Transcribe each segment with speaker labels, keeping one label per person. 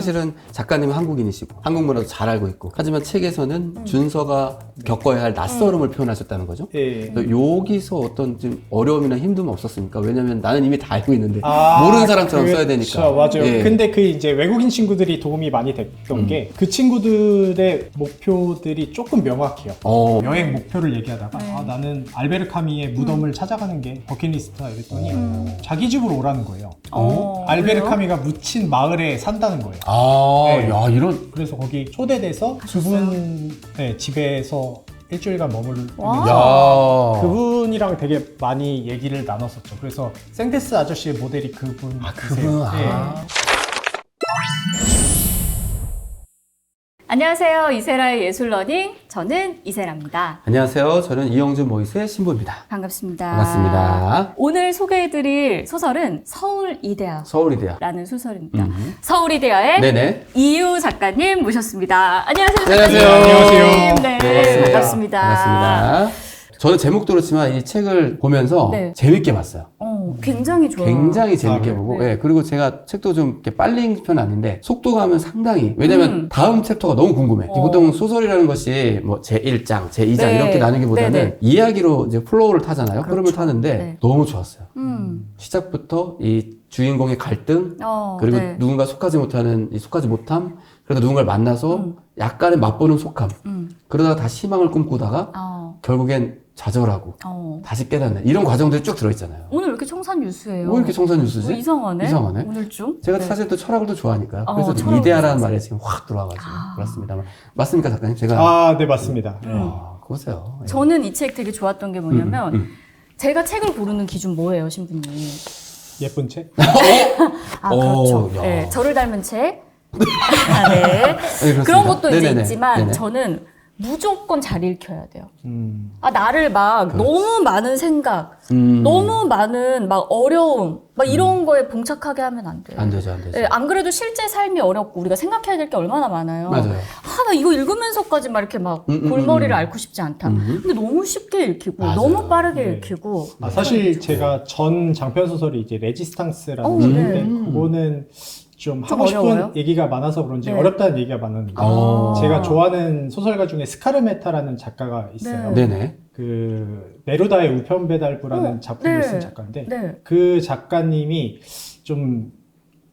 Speaker 1: 사실은 작가님은 한국인이시고 한국 문화도 잘 알고 있고 하지만 책에서는 준서가 겪어야 할 낯설음을 표현하셨다는 거죠.
Speaker 2: 예.
Speaker 1: 여기서 어떤 좀 어려움이나 힘듦은 없었습니까? 왜냐면 나는 이미 다 알고 있는데 모르는 사람처럼 써야 되니까.
Speaker 2: 맞아요.
Speaker 1: 예.
Speaker 2: 근데 그 이제 외국인 친구들이 도움이 많이 됐던 게 그 친구들의 목표들이 조금 명확해요. 여행 목표를 얘기하다가 나는 알베르 카미의 무덤을 찾아가는 게 버킷리스트다 이랬더니 자기 집으로 오라는 거예요. 알베르
Speaker 3: 그래요?
Speaker 2: 카미가 묻힌 마을에 산다는 거예요. 네.
Speaker 1: 야, 이런.
Speaker 2: 그래서 거기 초대돼서 그분의 집에서 일주일간 머무르면서
Speaker 3: 와.
Speaker 1: 야.
Speaker 2: 그분이랑 되게 많이 얘기를 나눴었죠. 그래서 생테스 아저씨의 모델이 그분.
Speaker 1: 그분.
Speaker 3: 안녕하세요. 이세라의 예술러닝. 저는 이세라입니다.
Speaker 1: 안녕하세요. 저는 이영준 모이스의 신부입니다.
Speaker 3: 반갑습니다.
Speaker 1: 반갑습니다.
Speaker 3: 오늘 소개해드릴 소설은 서울이대야라는
Speaker 1: 서울이대야.
Speaker 3: 소설입니다. 서울이대야의
Speaker 1: 네네.
Speaker 3: 이유 작가님 모셨습니다. 안녕하세요.
Speaker 1: 안녕하세요.
Speaker 3: 작가님.
Speaker 2: 안녕하세요.
Speaker 3: 네, 반갑습니다.
Speaker 1: 반갑습니다. 저는 제목도 그렇지만 이 책을 보면서
Speaker 3: 네.
Speaker 1: 재밌게 봤어요.
Speaker 3: 굉장히 좋아요.
Speaker 1: 굉장히 재밌게
Speaker 2: 네.
Speaker 1: 보고,
Speaker 3: 네.
Speaker 1: 예, 그리고 제가 책도 좀 이렇게 빨리 읽는 편은 아닌데, 속도감은 상당히, 왜냐면 다음 챕터가 너무 궁금해. 보통 소설이라는 것이 뭐 제1장, 제2장
Speaker 3: 네.
Speaker 1: 이렇게 나누기보다는
Speaker 3: 네, 네.
Speaker 1: 이야기로 이제 플로우를 타잖아요. 흐름을
Speaker 3: 그렇죠.
Speaker 1: 타는데
Speaker 3: 네.
Speaker 1: 너무 좋았어요. 시작부터 이 주인공의 갈등, 그리고
Speaker 3: 네.
Speaker 1: 누군가 속하지 못하는 이 속하지 못함, 그래도 누군가를 만나서 약간의 맛보는 속함, 그러다가 다시 희망을 꿈꾸다가 결국엔 좌절하고 다시 깨닫는 이런 과정들이 쭉 들어있잖아요.
Speaker 3: 오늘 왜 이렇게 청산 유수예요?
Speaker 1: 왜 이렇게 청산 뉴스지?
Speaker 3: 이상하네.
Speaker 1: 이상하네.
Speaker 3: 오늘 좀.
Speaker 1: 제가
Speaker 3: 네.
Speaker 1: 사실 또 철학을 또 좋아하니까요. 그래서
Speaker 3: 철학을
Speaker 1: 이데아라는
Speaker 3: 좋아하세요.
Speaker 1: 말에 지금 확 들어와가지고 그렇습니다. 맞습니까 작가님? 제가
Speaker 2: 아, 네, 맞습니다.
Speaker 1: 그거 보세요. 예.
Speaker 3: 저는 이 책 되게 좋았던 게 뭐냐면 제가 책을 고르는 기준 뭐예요, 신부님?
Speaker 2: 예쁜 책?
Speaker 3: 그렇죠.
Speaker 1: 야.
Speaker 3: 네, 저를 닮은 책. 네.
Speaker 1: 그렇습니다.
Speaker 3: 그런 것도 이제
Speaker 1: 네네네.
Speaker 3: 있지만
Speaker 1: 네네.
Speaker 3: 저는 무조건 잘 읽혀야 돼요. 나를 막 너무 많은 생각, 너무 많은 막 어려움, 막 이런 거에 봉착하게 하면 안 돼요.
Speaker 1: 안 되죠, 안 되죠.
Speaker 3: 네, 안 그래도 실제 삶이 어렵고 우리가 생각해야 될 게 얼마나 많아요.
Speaker 1: 맞아요.
Speaker 3: 나 이거 읽으면서까지 막 이렇게 막 골머리를 앓고 싶지 않다. 근데 너무 쉽게 읽히고
Speaker 1: 맞아요.
Speaker 3: 너무 빠르게
Speaker 2: 네.
Speaker 3: 읽히고.
Speaker 2: 사실 제가 전 장편 소설이 이제 레지스탕스라는
Speaker 3: 어,
Speaker 2: 책인데
Speaker 3: 네.
Speaker 2: 그거는 좀
Speaker 3: 좀
Speaker 2: 하고 싶은
Speaker 3: 어려워요?
Speaker 2: 얘기가 많아서 그런지
Speaker 3: 네.
Speaker 2: 어렵다는 얘기가 많았는데 제가 좋아하는 소설가 중에 스카르메타라는 작가가 있어요.
Speaker 3: 네.
Speaker 1: 네네.
Speaker 2: 그 네루다의 우편 배달부라는 작품을
Speaker 3: 네.
Speaker 2: 쓴 작가인데
Speaker 3: 네.
Speaker 2: 그 작가님이 좀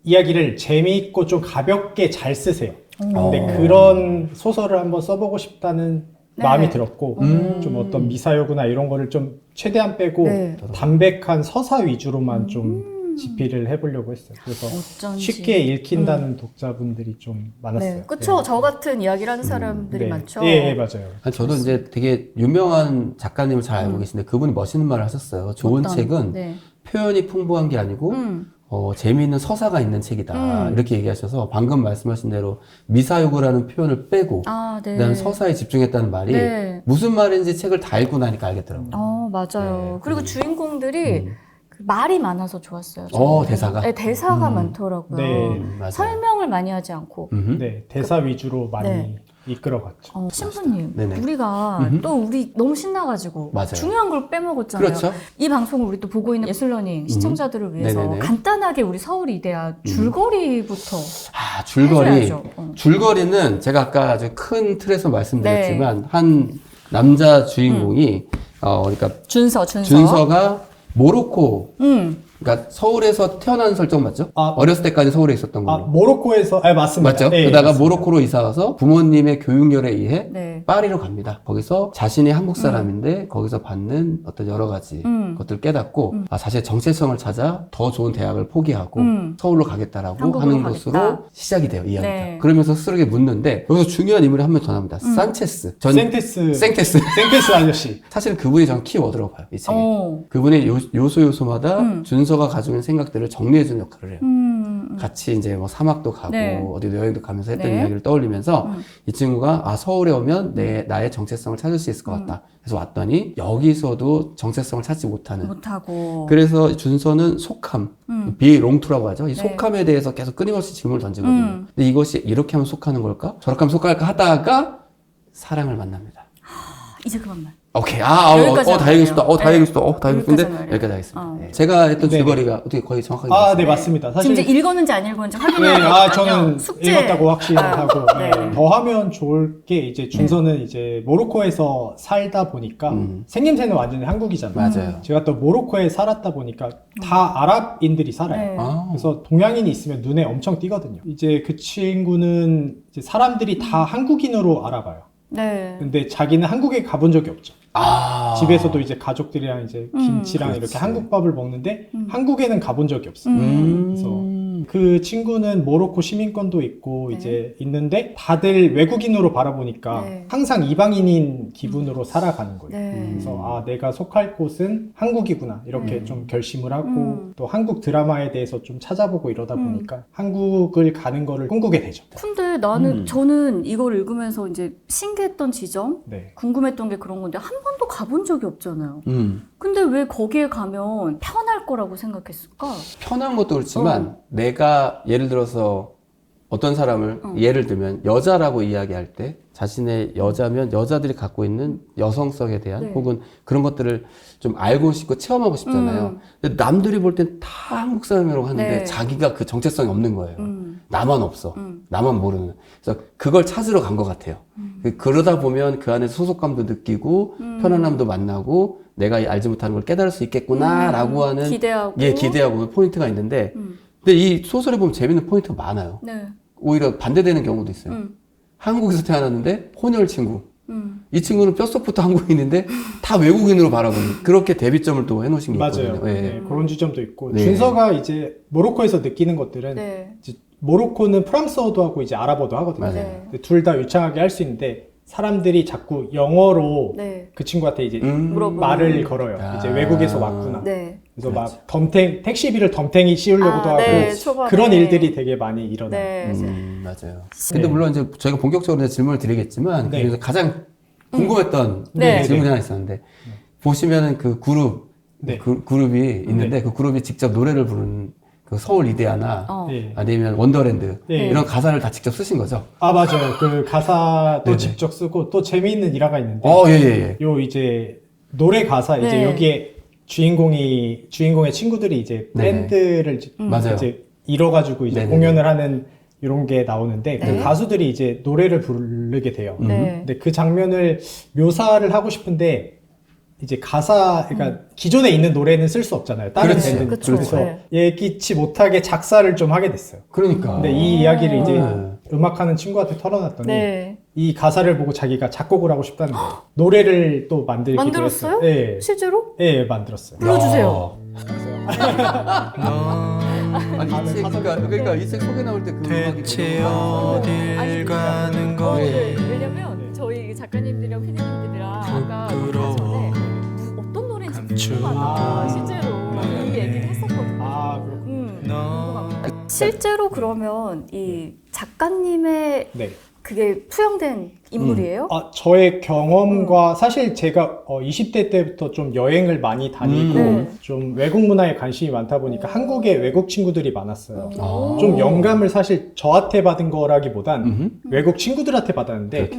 Speaker 2: 이야기를 재미있고 좀 가볍게 잘 쓰세요. 근데 그런 소설을 한번 써보고 싶다는
Speaker 3: 네.
Speaker 2: 마음이 들었고 좀 어떤 미사여구나 이런 거를 좀 최대한 빼고
Speaker 3: 네.
Speaker 2: 담백한 서사 위주로만 좀 집필을 해보려고 했어요. 그래서
Speaker 3: 어쩐지.
Speaker 2: 쉽게 읽힌다는 독자분들이 좀 많았어요.
Speaker 3: 네. 그쵸. 저 같은 이야기를 하는 사람들이
Speaker 2: 네.
Speaker 3: 많죠.
Speaker 2: 예, 맞아요.
Speaker 1: 아니, 저도 이제 되게 유명한 작가님을 잘 알고 계신데 그분이 멋있는 말을 하셨어요. 좋은
Speaker 3: 어떤?
Speaker 1: 책은
Speaker 3: 네.
Speaker 1: 표현이 풍부한 게 아니고 재미있는 서사가 있는 책이다. 이렇게 얘기하셔서 방금 말씀하신 대로 미사여구라는 표현을 빼고
Speaker 3: 네.
Speaker 1: 그다음 서사에 집중했다는 말이
Speaker 3: 네.
Speaker 1: 무슨 말인지 책을 다 읽고 나니까 알겠더라고요.
Speaker 3: 맞아요.
Speaker 1: 네.
Speaker 3: 그리고 주인공들이 그 말이 많아서 좋았어요.
Speaker 1: 대사가?
Speaker 3: 네, 대사가 많더라고요.
Speaker 2: 네.
Speaker 1: 맞아요.
Speaker 3: 설명을 많이 하지 않고.
Speaker 2: 네, 대사 위주로 많이
Speaker 3: 네.
Speaker 2: 이끌어갔죠.
Speaker 3: 신부님,
Speaker 1: 네네.
Speaker 3: 우리가 또 우리 너무 신나가지고
Speaker 1: 맞아요.
Speaker 3: 중요한 걸 빼먹었잖아요.
Speaker 1: 그렇죠.
Speaker 3: 이 방송을 우리 또 보고 있는 예술러닝 시청자들을 위해서
Speaker 1: 네네네.
Speaker 3: 간단하게 우리 서울이대야 줄거리부터
Speaker 1: 줄거리.
Speaker 3: 해줘야죠.
Speaker 1: 줄거리는 제가 아까 아주 큰 틀에서 말씀드렸지만 한 남자 주인공이 그러니까 준서가 모로코 그러니까 서울에서 태어난 설정 맞죠? 어렸을 때까지 서울에 있었던 걸로.
Speaker 2: 모로코에서, 맞습니다.
Speaker 1: 맞죠?
Speaker 2: 네,
Speaker 1: 그러다가
Speaker 2: 맞습니다.
Speaker 1: 모로코로 이사 가서 부모님의 교육열에 의해
Speaker 3: 네.
Speaker 1: 파리로 갑니다. 거기서 자신이 한국 사람인데 거기서 받는 어떤 여러 가지 것들을 깨닫고 사실 정체성을 찾아 더 좋은 대학을 포기하고 서울로 가겠다라고
Speaker 3: 한국으로
Speaker 1: 하는
Speaker 3: 가겠다.
Speaker 1: 것으로 시작이 돼요, 이야기가.
Speaker 3: 네.
Speaker 1: 그러면서 스스로에게 묻는데 여기서 중요한 인물이 한 명 더 나옵니다. 산체스.
Speaker 2: 생테스
Speaker 1: 생테스.
Speaker 2: 아저씨.
Speaker 1: 사실 그분이 전 키워드라고 봐요, 이 책에. 그분이 요소마다 준서가 가지고 있는 생각들을 정리해주는 역할을 해요. 같이 이제 뭐 사막도 가고
Speaker 3: 네.
Speaker 1: 어디도 여행도 가면서 했던
Speaker 3: 네.
Speaker 1: 이야기를 떠올리면서 이 친구가 서울에 오면 나의 정체성을 찾을 수 있을 것 같다. 그래서 왔더니 여기서도 정체성을 찾지
Speaker 3: 못하고.
Speaker 1: 그래서 준서는 속함, 비롱투라고 하죠. 이 속함에 대해서 계속 끊임없이 질문을 던지거든요. 근데 이것이 이렇게 하면 속하는 걸까? 저렇게 하면 속할까? 하다가 사랑을 만납니다.
Speaker 3: 이제 그만만.
Speaker 1: 오케이.
Speaker 3: 여기까지
Speaker 1: 다 얘기했다. 다
Speaker 3: 네.
Speaker 1: 얘기했어. 다 얘기했는데
Speaker 3: 여기까지만
Speaker 1: 여기까지 하겠습니다.
Speaker 3: 네.
Speaker 1: 제가 했던
Speaker 2: 네.
Speaker 1: 줄거리가 어떻게 거의 정확하게
Speaker 2: 아, 네,
Speaker 1: 맞습니다.
Speaker 2: 맞습니다. 사실
Speaker 3: 지금 이제 읽었는지 안 읽었는지
Speaker 2: 네,
Speaker 3: 확인해야 되거든요.
Speaker 2: 저는
Speaker 3: 숙제.
Speaker 2: 읽었다고 확신하고
Speaker 3: 네.
Speaker 2: 더 하면 좋을 게 이제 준서는 이제 모로코에서 살다 보니까 생김새는 완전히 한국이잖아요.
Speaker 1: 맞아요.
Speaker 2: 제가 또 모로코에 살았다 보니까 다 아랍인들이 살아요.
Speaker 3: 네.
Speaker 2: 그래서 동양인이 있으면 눈에 엄청 띄거든요. 이제 그 친구는 이제 사람들이 다 한국인으로 알아봐요.
Speaker 3: 네.
Speaker 2: 근데 자기는 한국에 가본 적이 없죠. 집에서도 이제 가족들이랑 이제 김치랑
Speaker 1: 그렇지.
Speaker 2: 이렇게 한국밥을 먹는데 한국에는 가본 적이 없어요. 그래서 그 친구는 모로코 시민권도 있고
Speaker 3: 네.
Speaker 2: 이제 있는데 다들 외국인으로 바라보니까
Speaker 3: 네.
Speaker 2: 항상 이방인인 기분으로 살아가는 거예요.
Speaker 3: 네.
Speaker 2: 그래서 내가 속할 곳은 한국이구나 이렇게 좀 결심을 하고 또 한국 드라마에 대해서 좀 찾아보고 이러다 보니까 한국을 가는 거를 꿈꾸게 되죠.
Speaker 3: 근데 나는 저는 이걸 읽으면서 이제 신기했던 지점,
Speaker 2: 네.
Speaker 3: 궁금했던 게 그런 건데 한 번도 가본 적이 없잖아요. 근데 왜 거기에 가면 편할 거라고 생각했을까?
Speaker 1: 편한 것도 그렇지만 내가 예를 들어서 어떤 사람을 예를 들면 여자라고 이야기할 때 자신의 여자면 여자들이 갖고 있는 여성성에 대한
Speaker 3: 네.
Speaker 1: 혹은 그런 것들을 좀 알고 싶고 체험하고 싶잖아요. 근데 남들이 볼 땐 다 한국 사람이라고 하는데
Speaker 3: 네.
Speaker 1: 자기가 그 정체성이 없는 거예요. 나만 없어. 나만 모르는. 그래서 그걸 찾으러 간 것 같아요. 그러다 보면 그 안에서 소속감도 느끼고 편안함도 만나고 내가 알지 못하는 걸 깨달을 수 있겠구나라고 하는
Speaker 3: 기대하고.
Speaker 1: 기대하고 포인트가 있는데 근데 이 소설에 보면 재밌는 포인트가 많아요.
Speaker 3: 네.
Speaker 1: 오히려 반대되는 경우도 있어요. 한국에서 태어났는데 혼혈 친구. 이 친구는 뼛속부터 한국인인데 다 외국인으로 바라보는 그렇게 대비점을 또 해놓으신 게
Speaker 2: 맞아요.
Speaker 1: 있거든요. 예.
Speaker 2: 네, 그런 지점도 있고
Speaker 1: 네.
Speaker 2: 준서가 이제 모로코에서 느끼는 것들은
Speaker 3: 네.
Speaker 2: 이제 모로코는 프랑스어도 하고 이제 아랍어도 하거든요.
Speaker 1: 맞아요.
Speaker 2: 둘 다 유창하게 할 수 있는데 사람들이 자꾸 영어로
Speaker 3: 네.
Speaker 2: 그 친구한테 이제
Speaker 3: 물어보고.
Speaker 2: 말을 걸어요.
Speaker 1: 아.
Speaker 2: 이제 외국에서 왔구나.
Speaker 3: 네.
Speaker 2: 그래서 막 택시비를 덤탱이 씌우려고도 하고
Speaker 3: 네, 초반에.
Speaker 2: 그런 일들이 되게 많이 일어나요.
Speaker 3: 네.
Speaker 1: 맞아요. 근데 물론 이제 저희가 본격적으로 이제 질문을 드리겠지만
Speaker 2: 네.
Speaker 1: 그래서 가장 궁금했던
Speaker 3: 네.
Speaker 1: 질문이 하나 있었는데 보시면은 그 그룹
Speaker 2: 네.
Speaker 1: 그룹이 있는데 그 그룹이 직접 노래를 부르는 그 서울 이데아나
Speaker 2: 네.
Speaker 1: 아니면 원더랜드
Speaker 2: 네.
Speaker 1: 이런 가사를 다 직접 쓰신 거죠?
Speaker 2: 맞아요. 그 가사도
Speaker 1: 네네.
Speaker 2: 직접 쓰고 또 재미있는 일화가 있는데
Speaker 1: 예.
Speaker 2: 요 이제 노래 가사 이제
Speaker 3: 네.
Speaker 2: 여기에 주인공의 친구들이 이제
Speaker 1: 네네.
Speaker 2: 밴드를
Speaker 1: 맞아요.
Speaker 2: 이제 이뤄가지고 이제
Speaker 1: 네네네.
Speaker 2: 공연을 하는 이런 게 나오는데
Speaker 3: 네.
Speaker 2: 그 가수들이 이제 노래를 부르게 돼요.
Speaker 3: 네.
Speaker 2: 근데 그 장면을 묘사를 하고 싶은데 이제 가사, 그러니까 기존에 있는 노래는 쓸 수 없잖아요. 다른
Speaker 1: 그렇지.
Speaker 2: 밴드는.
Speaker 3: 그쵸.
Speaker 2: 그래서
Speaker 3: 네.
Speaker 2: 예기치 못하게 작사를 좀 하게 됐어요.
Speaker 1: 그러니까.
Speaker 2: 근데 이 이야기를 이제
Speaker 1: 네.
Speaker 2: 음악하는 친구한테 털어놨더니
Speaker 3: 네.
Speaker 2: 이 가사를 보고 자기가 작곡을 하고 싶다는 거예요. 노래를 또 만들기도
Speaker 3: 만들었어요?
Speaker 2: 했어요. 네.
Speaker 3: 실제로?
Speaker 2: 네, 만들었어요.
Speaker 3: 불러주세요.
Speaker 1: 아니 이 책 그러니까 이 책 소개 나올 때 그 음악이
Speaker 4: 대체
Speaker 1: 되게
Speaker 4: 어딜 가는 거니
Speaker 3: 왜냐면 저희 작가님들이랑 피디님들이랑 아까
Speaker 4: 부끄러워.
Speaker 3: 전에 어떤 노래인지 궁금하다.
Speaker 2: 아.
Speaker 3: 실제로 이 얘기를 했었거든요.
Speaker 2: 그렇군요.
Speaker 4: 너
Speaker 3: 실제로 그러면 이 작가님의
Speaker 2: 네.
Speaker 3: 그게 투영된 인물이에요?
Speaker 2: 저의 경험과 사실 제가 20대 때부터 좀 여행을 많이 다니고
Speaker 3: 네.
Speaker 2: 좀 외국 문화에 관심이 많다 보니까 한국에 외국 친구들이 많았어요.
Speaker 1: 아.
Speaker 2: 좀 영감을 사실 저한테 받은 거라기보단 외국 친구들한테 받았는데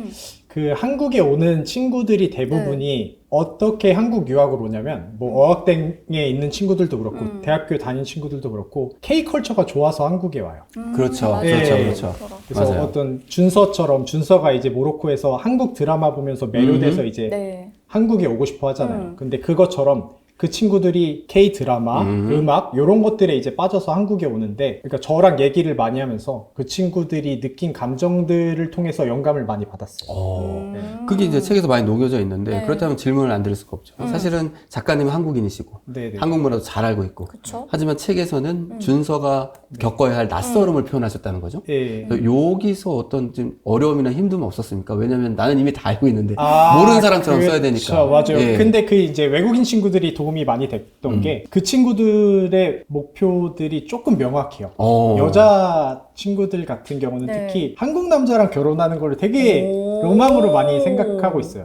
Speaker 2: 그 한국에 오는 친구들이 대부분이 어떻게 한국 유학을 오냐면 뭐 어학당에 있는 친구들도 그렇고 대학교 다닌 친구들도 그렇고 K컬처가 좋아서 한국에 와요.
Speaker 1: 그렇죠.
Speaker 3: 맞아요.
Speaker 2: 예.
Speaker 1: 그렇죠.
Speaker 2: 그래서
Speaker 1: 맞아요.
Speaker 2: 어떤 준서가 이제 모로코에서 한국 드라마 보면서 매료돼서 이제
Speaker 3: 네.
Speaker 2: 한국에 오고 싶어 하잖아요. 근데 그것처럼 그 친구들이 K 드라마, 음악 이런 것들에 이제 빠져서 한국에 오는데, 그러니까 저랑 얘기를 많이 하면서 그 친구들이 느낀 감정들을 통해서 영감을 많이 받았어요.
Speaker 1: 그게 이제 책에서 많이 녹여져 있는데
Speaker 3: 네.
Speaker 1: 그렇다면 질문을 안 드릴 수가 없죠. 사실은 작가님은 한국인이시고
Speaker 2: 네네.
Speaker 1: 한국 문화도 잘 알고 있고
Speaker 3: 그쵸?
Speaker 1: 하지만 책에서는 준서가 겪어야 할 낯설음을 표현하셨다는 거죠.
Speaker 2: 예.
Speaker 1: 그래서 여기서 어떤 좀 어려움이나 힘듦은 없었습니까? 왜냐면 나는 이미 다 알고 있는데
Speaker 2: 아,
Speaker 1: 모르는 사람처럼 써야 되니까.
Speaker 2: 맞아요.
Speaker 1: 예.
Speaker 2: 근데 그 이제 외국인 친구들이 도움이 많이 됐던 게 그 친구들의 목표들이 조금 명확해요. 여자 친구들 같은 경우는
Speaker 3: 네.
Speaker 2: 특히 한국 남자랑 결혼하는 걸 되게
Speaker 3: 오.
Speaker 2: 로망으로 많이 생각하고 있어요.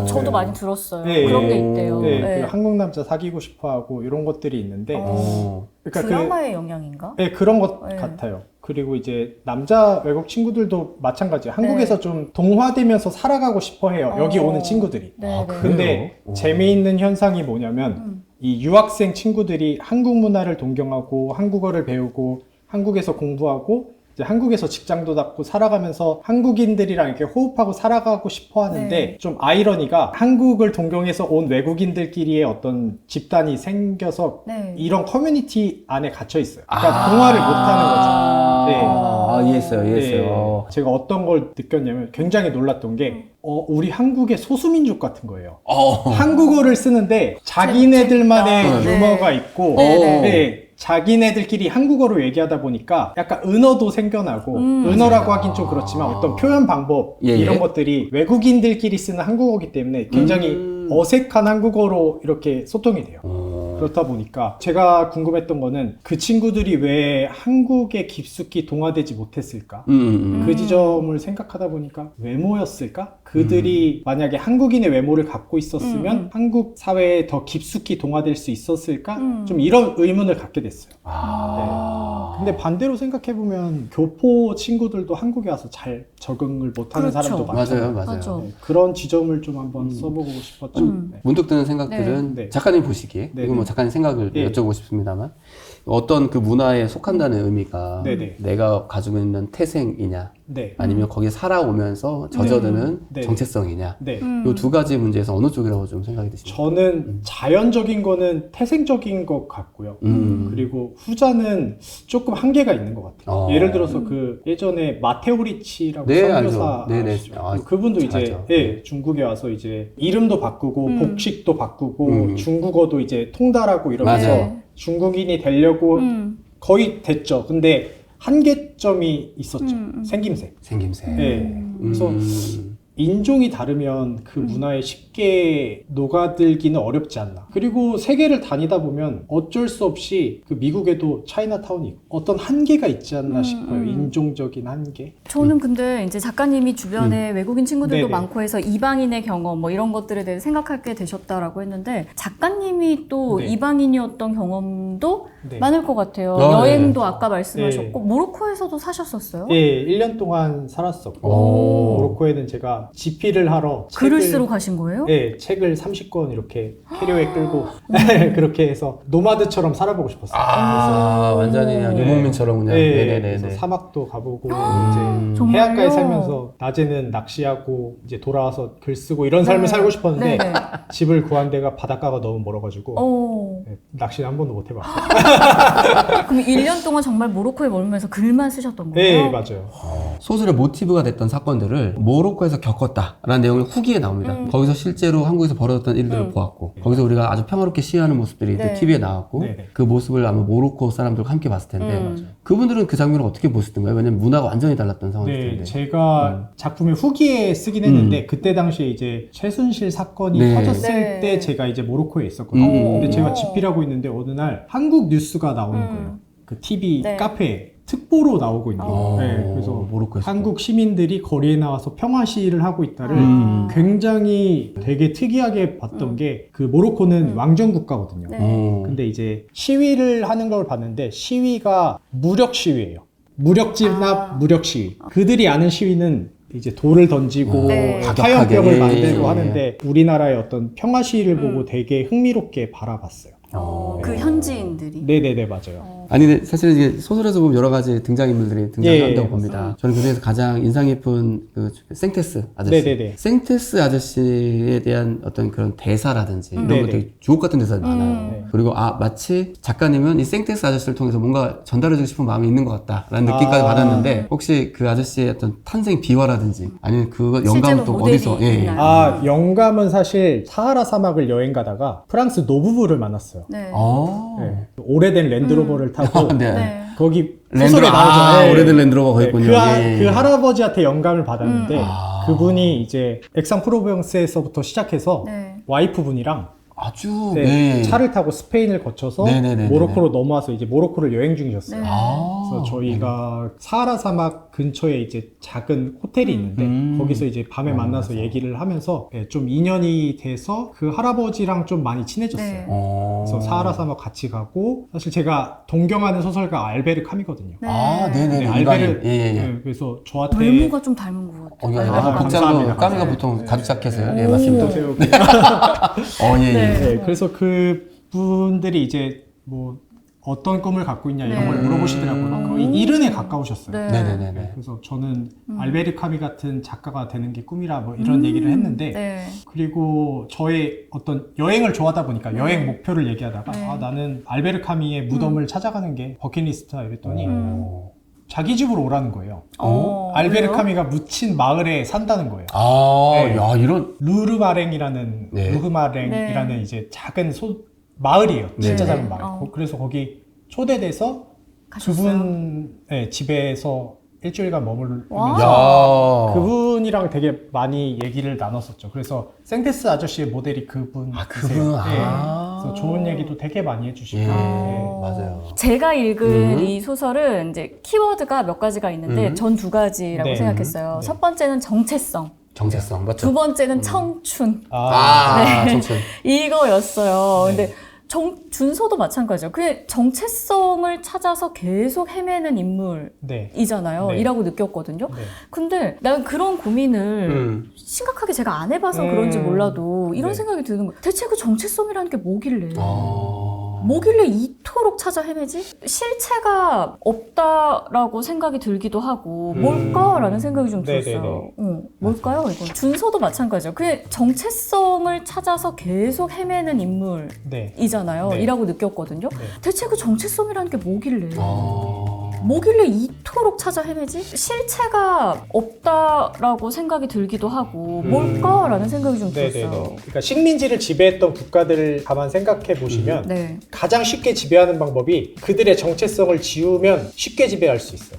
Speaker 3: 저도 많이 들었어요.
Speaker 2: 네.
Speaker 3: 그런 게 있대요.
Speaker 2: 네,
Speaker 3: 네.
Speaker 2: 그 한국 남자 사귀고 싶어하고 이런 것들이 있는데, 그러니까
Speaker 3: 드라마의 영향인가?
Speaker 2: 그런 것
Speaker 3: 네.
Speaker 2: 같아요. 그리고 이제 남자 외국 친구들도 마찬가지예요. 한국에서 좀 동화되면서 살아가고 싶어 해요. 여기 오는 친구들이.
Speaker 3: 네, 네.
Speaker 2: 근데 재미있는 현상이 뭐냐면 이 유학생 친구들이 한국 문화를 동경하고 한국어를 배우고 한국에서 공부하고 이제 한국에서 직장도 잡고 살아가면서 한국인들이랑 이렇게 호흡하고 살아가고 싶어 하는데
Speaker 3: 네.
Speaker 2: 좀 아이러니가 한국을 동경해서 온 외국인들끼리의 어떤 집단이 생겨서
Speaker 3: 네.
Speaker 2: 이런 커뮤니티 안에 갇혀 있어요. 그러니까 동화를 못 하는 거죠. 네.
Speaker 1: 이해했어요.
Speaker 2: 네. 제가 어떤 걸 느꼈냐면 굉장히 놀랐던 게 우리 한국의 소수민족 같은 거예요. 한국어를 쓰는데 자기네들만의
Speaker 3: 네.
Speaker 2: 유머가 있고
Speaker 3: 네.
Speaker 2: 자기네들끼리 한국어로 얘기하다 보니까 약간 은어도 생겨나고 은어라고 하긴 좀 그렇지만 어떤 표현 방법 이런 것들이 외국인들끼리 쓰는 한국어기 때문에 굉장히 어색한 한국어로 이렇게 소통이 돼요. 그렇다 보니까 제가 궁금했던 거는 그 친구들이 왜 한국에 깊숙이 동화되지 못했을까? 그 지점을 생각하다 보니까 외모였을까? 그들이 만약에 한국인의 외모를 갖고 있었으면 한국 사회에 더 깊숙이 동화될 수 있었을까? 좀 이런 의문을 갖게 됐어요. 네. 근데 반대로 생각해보면 교포 친구들도 한국에 와서 잘 적응을 못하는
Speaker 3: 그렇죠.
Speaker 2: 사람도 많잖아요.
Speaker 1: 맞아요.
Speaker 2: 네, 그런 지점을 좀 한번 써보고 싶었죠. 네.
Speaker 1: 문득 드는 생각들은
Speaker 2: 네.
Speaker 1: 작가님 보시기에
Speaker 2: 네.
Speaker 1: 이건 뭐 작가님 생각을
Speaker 2: 네.
Speaker 1: 여쭤보고 싶습니다만 어떤 그 문화에 속한다는 의미가
Speaker 2: 네.
Speaker 1: 내가 가지고 있는 태생이냐
Speaker 2: 네.
Speaker 1: 아니면 거기에 살아오면서 젖어드는
Speaker 2: 네.
Speaker 1: 정체성이냐
Speaker 2: 네.
Speaker 1: 이 두 가지 문제에서 어느 쪽이라고 좀 생각이 드십니까?
Speaker 2: 저는 자연적인 거는 태생적인 것 같고요. 그리고 후자는 조금 한계가 있는 것 같아요. 예를 들어서 그 예전에 마테오 리치라고
Speaker 1: 네,
Speaker 2: 선교사
Speaker 1: 알죠. 네네.
Speaker 2: 아시죠? 그분도
Speaker 1: 잘하죠.
Speaker 2: 이제 중국에 와서 이제 이름도 바꾸고 복식도 바꾸고 중국어도 이제 통달하고 이러면서
Speaker 3: 맞아요.
Speaker 2: 중국인이 되려고 거의 됐죠. 근데 한계점이 있었죠. 생김새. 네. 그래서 인종이 다르면 그 문화에 쉽게 녹아들기는 어렵지 않나. 그리고 세계를 다니다 보면 어쩔 수 없이 그 미국에도 차이나타운이 있고 어떤 한계가 있지 않나 싶어요. 인종적인 한계.
Speaker 3: 저는 근데 이제 작가님이 주변에 외국인 친구들도
Speaker 2: 네네.
Speaker 3: 많고 해서 이방인의 경험 뭐 이런 것들에 대해 생각하게 되셨다라고 했는데 작가님이 또
Speaker 2: 네.
Speaker 3: 이방인이었던 경험도
Speaker 2: 네.
Speaker 3: 많을 것 같아요.
Speaker 1: 아,
Speaker 3: 여행도
Speaker 1: 네.
Speaker 3: 아까 말씀하셨고 모로코에서도 사셨었어요?
Speaker 2: 예, 1년 동안 살았었고
Speaker 1: 오.
Speaker 2: 모로코에는 제가 집필을 하러
Speaker 3: 글을
Speaker 2: 책을-
Speaker 3: 쓰러 가신 거예요?
Speaker 2: 네, 책을 30권 이렇게 캐리어에 끌고 그렇게 해서 노마드처럼 살아보고 싶었어요.
Speaker 1: 완전히 유목민처럼 그냥.
Speaker 2: 그래서 사막도 가보고 이제
Speaker 3: 정말요?
Speaker 2: 해안가에 살면서 낮에는 낚시하고 이제 돌아와서 글 쓰고 이런 삶을 살고 싶었는데
Speaker 3: 네네.
Speaker 2: 집을 구한 데가 바닷가가 너무 멀어가지고
Speaker 3: 오.
Speaker 2: 네, 낚시는 한 번도 못 해봤어요.
Speaker 3: 그럼 1년 동안 정말 모로코에 머물면서 글만 쓰셨던 거예요?
Speaker 2: 네, 맞아요.
Speaker 1: 소설의 모티브가 됐던 사건들을 모로코에서 겪었다라는 내용이 후기에 나옵니다. 거기서 실제로 한국에서 벌어졌던 일들을 보았고 거기서 우리가 아주 평화롭게 시위하는 모습들이
Speaker 3: 네.
Speaker 1: TV에 나왔고
Speaker 2: 네네.
Speaker 1: 그 모습을 아마 모로코 사람들과 함께 봤을 텐데 그분들은 그 장면을 어떻게 보셨던가요? 왜냐면 문화가 완전히 달랐던 상황일
Speaker 2: 네,
Speaker 1: 텐데.
Speaker 2: 제가 작품의 후기에 쓰긴 했는데 그때 당시에 이제 최순실 사건이
Speaker 1: 네.
Speaker 2: 터졌을
Speaker 3: 네.
Speaker 2: 때 제가 이제 모로코에 있었거든요. 근데 제가 집필하고 있는데 어느 날 한국 뉴스가 나오는 거예요. 그 TV
Speaker 3: 네.
Speaker 2: 카페에 특보로 나오고 있는 거예요. 네, 그래서
Speaker 1: 모로코에서.
Speaker 2: 한국 시민들이 거리에 나와서 평화 시위를 하고 있다를 굉장히 되게 특이하게 봤던 게 그 모로코는 왕정 국가거든요.
Speaker 3: 네.
Speaker 2: 근데 이제 시위를 하는 걸 봤는데 시위가 무력 시위예요. 무력 진압, 무력 시위. 그들이 아는 시위는 이제 돌을 던지고
Speaker 3: 네.
Speaker 2: 화염병을
Speaker 1: 가격하게.
Speaker 2: 만들고
Speaker 1: 예.
Speaker 2: 하는데 우리나라의 어떤 평화 시위를 보고 되게 흥미롭게 바라봤어요.
Speaker 3: 그 현지인들이.
Speaker 2: 네네네, 맞아요.
Speaker 1: 아니 근데 사실 이게 소설에서 보면 여러 가지 등장인물들이 등장한다고
Speaker 2: 예,
Speaker 1: 봅니다. 저는 그중에서 가장 인상 깊은 그 생테스 아저씨.
Speaker 2: 네네네.
Speaker 1: 생테스 아저씨에 대한 어떤 그런 대사라든지 이런 거
Speaker 2: 네네.
Speaker 1: 되게 주옥 같은 대사가 많아요.
Speaker 2: 네.
Speaker 1: 그리고 마치 작가님은 이 생테스 아저씨를 통해서 뭔가 전달해주고 싶은 마음이 있는 것 같다라는 느낌까지 받았는데 혹시 그 아저씨의 어떤 탄생 비화라든지 아니면 그 영감은
Speaker 3: 실제로
Speaker 1: 또
Speaker 3: 모델이
Speaker 1: 어디서
Speaker 3: 있나요?
Speaker 2: 영감은 사실 사하라 사막을 여행 가다가 프랑스 노부부를 만났어요.
Speaker 3: 네.
Speaker 2: 네. 오래된 랜드로버를 타고
Speaker 1: 네.
Speaker 3: 네.
Speaker 2: 거기
Speaker 1: 랜드로
Speaker 2: 소설에 나오죠. 네.
Speaker 1: 오래된 랜드로버가
Speaker 2: 네,
Speaker 1: 있군요.
Speaker 2: 그 할아버지한테 영감을 받았는데 그분이 이제 엑상프로병스에서부터 시작해서
Speaker 3: 네.
Speaker 2: 와이프분이랑
Speaker 1: 아주
Speaker 2: 네,
Speaker 1: 네.
Speaker 2: 차를 타고 스페인을 거쳐서
Speaker 1: 네네네네네.
Speaker 2: 모로코로 넘어와서 이제 모로코를 여행 중이셨어요.
Speaker 3: 네.
Speaker 2: 그래서 저희가 사하라 사막 근처에 이제 작은 호텔이 있는데 거기서 이제 밤에 만나서 얘기를 하면서 좀 인연이 돼서 그 할아버지랑 좀 많이 친해졌어요.
Speaker 3: 네.
Speaker 2: 그래서 사하라 사막 같이 가고 사실 제가 동경하는 소설가 알베르 카미거든요.
Speaker 3: 네.
Speaker 1: 아, 네네네.
Speaker 2: 네, 알베르
Speaker 1: 예, 예.
Speaker 2: 네, 그래서 저한테
Speaker 3: 외모가 좀 닮은 것 같아요.
Speaker 1: 예.
Speaker 2: 아,
Speaker 1: 복장도
Speaker 2: 감사합니다.
Speaker 1: 까미가
Speaker 2: 네.
Speaker 1: 보통 가죽 자켓을
Speaker 3: 네.
Speaker 1: 예, 맞습니다.
Speaker 2: 세우고
Speaker 1: 예, 예.
Speaker 3: 네.
Speaker 2: 네, 그래서 그 분들이 이제 뭐 어떤 꿈을 갖고 있냐 이런
Speaker 3: 네.
Speaker 2: 걸 물어보시더라고요. 거의 일흔에 가까우셨어요.
Speaker 3: 네.
Speaker 1: 네네네네.
Speaker 2: 그래서 저는 알베르 카미 같은 작가가 되는 게 꿈이라 뭐 이런 얘기를 했는데
Speaker 3: 네.
Speaker 2: 그리고 저의 어떤 여행을 좋아하다 보니까 여행 목표를 얘기하다가
Speaker 3: 네.
Speaker 2: 아, 나는 알베르 카미의 무덤을 찾아가는 게 버킷리스트다 이랬더니 자기 집으로 오라는 거예요. 알베르
Speaker 3: 왜요?
Speaker 2: 카미가 묻힌 마을에 산다는 거예요.
Speaker 1: 아,
Speaker 2: 네.
Speaker 1: 야, 이런.
Speaker 2: 루르마랭이라는
Speaker 1: 네.
Speaker 2: 루흐마랭이라는 이제 작은 마을이에요. 진짜
Speaker 1: 네.
Speaker 2: 작은 마을. 그래서 거기 초대돼서
Speaker 3: 가셨어요?
Speaker 2: 그분의 집에서 일주일간 머물면서
Speaker 3: 와.
Speaker 1: 야.
Speaker 2: 그분이랑 되게 많이 얘기를 나눴었죠. 그래서 생테스 아저씨의 모델이 그분.
Speaker 1: 아, 그분. 아.
Speaker 2: 그래서 좋은 얘기도 되게 많이 해주시고.
Speaker 1: 예,
Speaker 2: 네.
Speaker 1: 맞아요.
Speaker 3: 제가 읽은 이 소설은 이제 키워드가 몇 가지가 있는데 전 두 가지라고
Speaker 2: 네.
Speaker 3: 생각했어요.
Speaker 2: 네.
Speaker 3: 첫 번째는 정체성,
Speaker 1: 정체성, 맞죠?
Speaker 3: 두 번째는 청춘.
Speaker 1: 아,
Speaker 3: 네.
Speaker 1: 청춘.
Speaker 3: 이거였어요.
Speaker 2: 네.
Speaker 3: 근데 준서도 마찬가지죠. 그 정체성을 찾아서 계속 헤매는 인물이잖아요.
Speaker 2: 네.
Speaker 3: 이라고 느꼈거든요.
Speaker 2: 네.
Speaker 3: 근데 난 그런 고민을 심각하게 제가 안 해봐서 그런지 몰라도 이런
Speaker 2: 네.
Speaker 3: 생각이 드는 거예요. 대체 그 정체성이라는 게 뭐길래?
Speaker 1: 아.
Speaker 3: 뭐길래 이토록 찾아 헤매지? 실체가 없다라고 생각이 들기도 하고 뭘까라는 생각이 좀 들었어요. 뭘까요? 이거 준서도 마찬가지죠. 그 정체성을 찾아서 계속 헤매는 인물이잖아요.
Speaker 2: 네.
Speaker 3: 이라고 느꼈거든요.
Speaker 2: 네.
Speaker 3: 대체 그 정체성이라는 게 뭐길래?
Speaker 1: 아.
Speaker 3: 뭐길래 이토록 찾아 헤매지? 실체가 없다라고 생각이 들기도 하고 뭘까라는 생각이 좀 들었어요.
Speaker 2: 그러니까 식민지를 지배했던 국가들을 가만 생각해 보시면
Speaker 3: 네.
Speaker 2: 가장 쉽게 지배하는 방법이 그들의 정체성을 지우면 쉽게 지배할 수 있어요.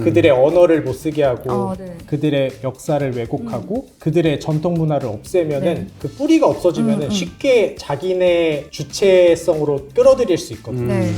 Speaker 2: 그들의 언어를 못 쓰게 하고
Speaker 3: 네.
Speaker 2: 그들의 역사를 왜곡하고 그들의 전통 문화를 없애면은
Speaker 3: 네.
Speaker 2: 그 뿌리가 없어지면은 쉽게 자기네 주체성으로 끌어들일 수 있거든요.
Speaker 3: 네.